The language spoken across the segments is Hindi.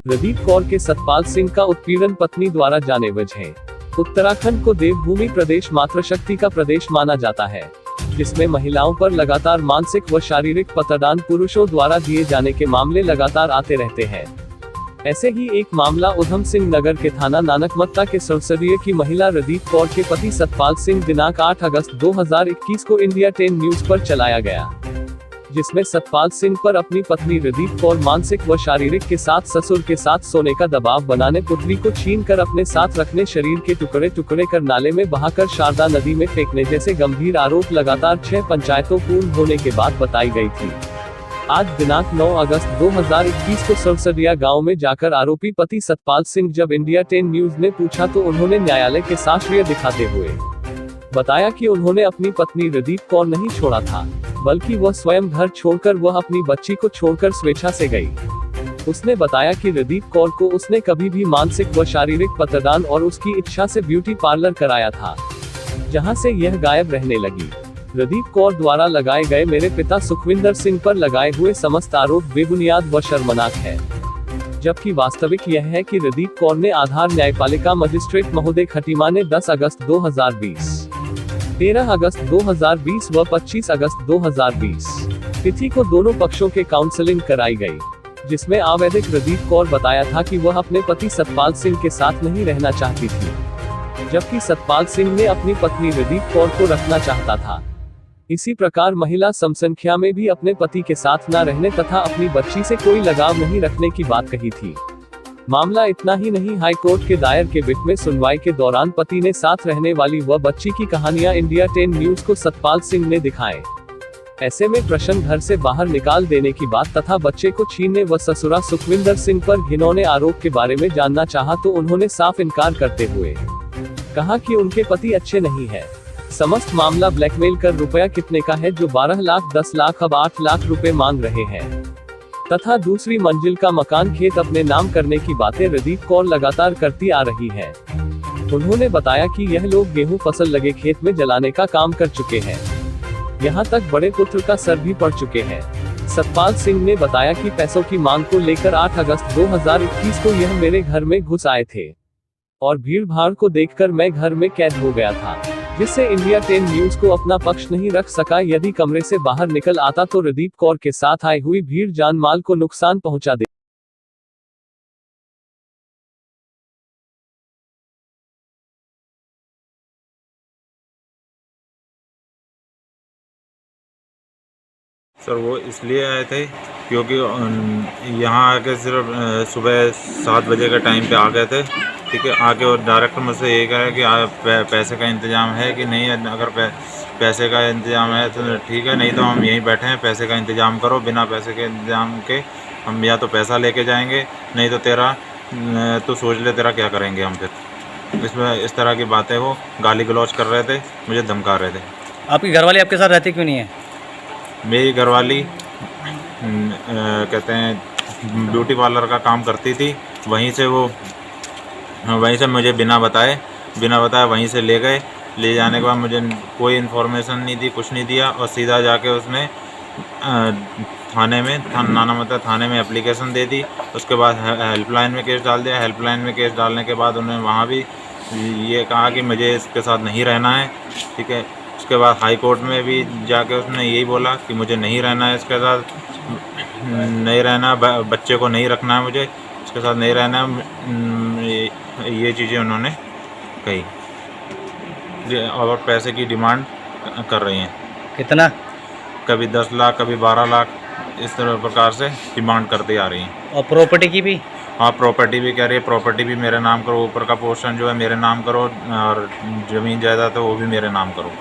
रणदीप कौर के सतपाल सिंह का उत्पीड़न पत्नी द्वारा जानेबुझ है। उत्तराखंड को देवभूमि प्रदेश मातृशक्ति का प्रदेश माना जाता है, जिसमें महिलाओं पर लगातार मानसिक व शारीरिक पतडान पुरुषों द्वारा दिए जाने के मामले लगातार आते रहते हैं। ऐसे ही एक मामला उधम सिंह नगर के थाना नानकमत्ता के संसदीय की महिला रणदीप कौर के पति सतपाल सिंह दिनांक 8 अगस्त 2021 को इंडिया 10 न्यूज पर चलाया गया, जिसमें सतपाल सिंह पर अपनी पत्नी रणदीप कौर मानसिक व शारीरिक के साथ ससुर के साथ सोने का दबाव बनाने, पुत्री को छीनकर अपने साथ रखने, शरीर के टुकड़े टुकड़े कर नाले में बहाकर शारदा नदी में फेंकने जैसे गंभीर आरोप लगातार 6 पंचायतों पूर्ण होने के बाद बताई गई थी। आज दिनांक 9 अगस्त 2021 को सरसरिया गांव में जाकर आरोपी पति सतपाल सिंह जब इंडिया 10 न्यूज ने पूछा तो उन्होंने न्यायालय के साक्ष्य दिखाते हुए बताया कि उन्होंने अपनी पत्नी रणदीप कौर नहीं छोड़ा था, बल्कि वह स्वयं घर छोड़कर वह अपनी बच्ची को छोड़कर स्वेच्छा से गई। उसने बताया कि रणदीप कौर को उसने कभी भी मानसिक व शारीरिक पतडान और उसकी इच्छा से ब्यूटी पार्लर कराया था, जहां से यह गायब रहने लगी। रणदीप कौर द्वारा लगाए गए मेरे पिता सुखविंदर सिंह पर लगाए हुए समस्त आरोप बेबुनियाद व शर्मनाक है, जबकि वास्तविक यह है कि रणदीप कौर ने आधार न्यायपालिका मजिस्ट्रेट महोदय खटीमा ने 10 अगस्त 2020, 13 अगस्त 2020 व 25 अगस्त 2020 तिथि को दोनों पक्षों के काउंसलिंग कराई गई, जिसमें आवेदक रणदीप कौर बताया था कि वह अपने पति सतपाल सिंह के साथ नहीं रहना चाहती थी, जबकि सतपाल सिंह ने अपनी पत्नी रणदीप कौर को रखना चाहता था। इसी प्रकार महिला समसंख्या में भी अपने पति के साथ न रहने तथा अपनी बच्ची से कोई लगाव नहीं रखने की बात कही थी। मामला इतना ही नहीं, हाईकोर्ट के दायर के बिट में सुनवाई के दौरान पति ने साथ रहने वाली व बच्ची की कहानियां इंडिया 10 न्यूज को सतपाल सिंह ने दिखाए। ऐसे में प्रश्न घर से बाहर निकाल देने की बात तथा बच्चे को छीनने व ससुरा सुखविंदर सिंह पर घिनौने आरोप के बारे में जानना चाहा तो उन्होंने साफ इनकार करते हुए कहा कि उनके पति अच्छे नहीं है। समस्त मामला ब्लैकमेल कर रुपया कितने का है, जो 12 लाख 10 लाख अब 8 लाख रुपए मांग रहे हैं, तथा दूसरी मंजिल का मकान खेत अपने नाम करने की बातें रणदीप कौर लगातार करती आ रही है। उन्होंने बताया कि यह लोग गेहूं फसल लगे खेत में जलाने का काम कर चुके हैं, यहां तक बड़े पुत्र का सर भी पड़ चुके हैं। सतपाल सिंह ने बताया कि पैसों की मांग को लेकर 8 अगस्त 2021 को यह मेरे घर में घुस आए थे और भीड़ भाड़ को देखकर मैं घर में कैद हो गया था, जिससे इंडिया 10 न्यूज को अपना पक्ष नहीं रख सका। यदि कमरे से बाहर निकल आता तो रणदीप कौर के साथ आई हुई भीड़ जान माल को नुकसान पहुंचा दे। सर वो इसलिए आए थे क्योंकि यहाँ आके सिर्फ सुबह 7 बजे के टाइम पे आ गए थे, ठीक है। आके और डायरेक्टर मुझसे यही कहा कि पैसे का इंतज़ाम है कि नहीं, अगर पैसे का इंतज़ाम है तो ठीक है, नहीं तो हम यहीं बैठे हैं, पैसे का इंतज़ाम करो। बिना पैसे के इंतज़ाम के हम या तो पैसा लेके जाएंगे, नहीं तो तो सोच ले तेरा क्या करेंगे हम फिर। इसमें इस तरह की बातें वो गाली गलौज कर रहे थे, मुझे धमका रहे थे। आपकी घरवाली आपके साथ रहती क्यों नहीं है? मेरी घरवाली कहते हैं ब्यूटी पार्लर का काम करती थी, वहीं से मुझे बिना बताए वहीं से ले गए। ले जाने के बाद मुझे कोई इन्फॉर्मेशन नहीं दी, कुछ नहीं दिया, और सीधा जाके उसने थाने में नानामत्ता थाने में एप्लीकेशन दे दी। उसके बाद हेल्पलाइन में केस डाल दिया। हेल्पलाइन में केस डालने के बाद उन्होंने वहाँ भी ये कहा कि मुझे इसके साथ नहीं रहना है, ठीक है। उसके बाद हाई कोर्ट में भी जाके उसने यही बोला कि मुझे नहीं रहना है, इसके साथ नहीं रहना, बच्चे को नहीं रखना है, मुझे इसके साथ नहीं रहना है। ये चीज़ें उन्होंने कही और पैसे की डिमांड कर रही हैं। कितना? कभी 10 लाख, कभी 12 लाख, इस तरह प्रकार से डिमांड करती आ रही हैं। और प्रॉपर्टी की भी? हाँ, प्रॉपर्टी भी कह रही है, प्रॉपर्टी भी मेरे नाम करो, ऊपर का पोर्शन जो है मेरे नाम करो, और ज़मीन जायदाद है वो भी मेरे नाम करो।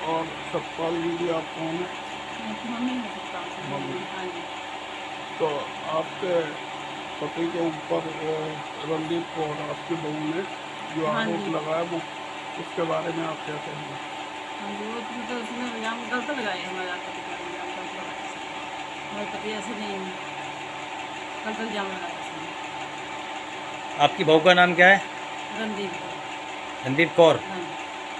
और सतपाल जी आप कौन है? तो आपके पति के ऊपर रणदीप कौर आपकी बहू ने जो आरोप लगाया वो उसके बारे में आप क्या कहेंगे? तो उसने इल्ज़ाम गलत लगाए, हमारे पति ऐसे नहीं है, गलत इल्ज़ाम लगाया उसने। आपकी बहू का नाम क्या है? रणदीप कौर।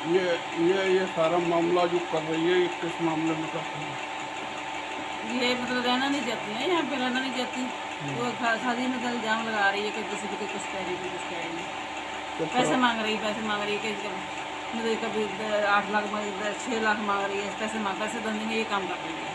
ये सारा मामला जो कर रही है, ये किस मामले में करते हैं? ये मतलब रहना नहीं चाहती है, यहाँ पे रहना नहीं चाहती। वो शादी में तो इल्जाम लगा रही है कि किसी को कुछ कह रही है, कुछ कह रही है। पैसे मांग रही है कि मतलब कभी 8 लाख 6 लाख मांग रही है, पैसे देने में ये काम कर रही है।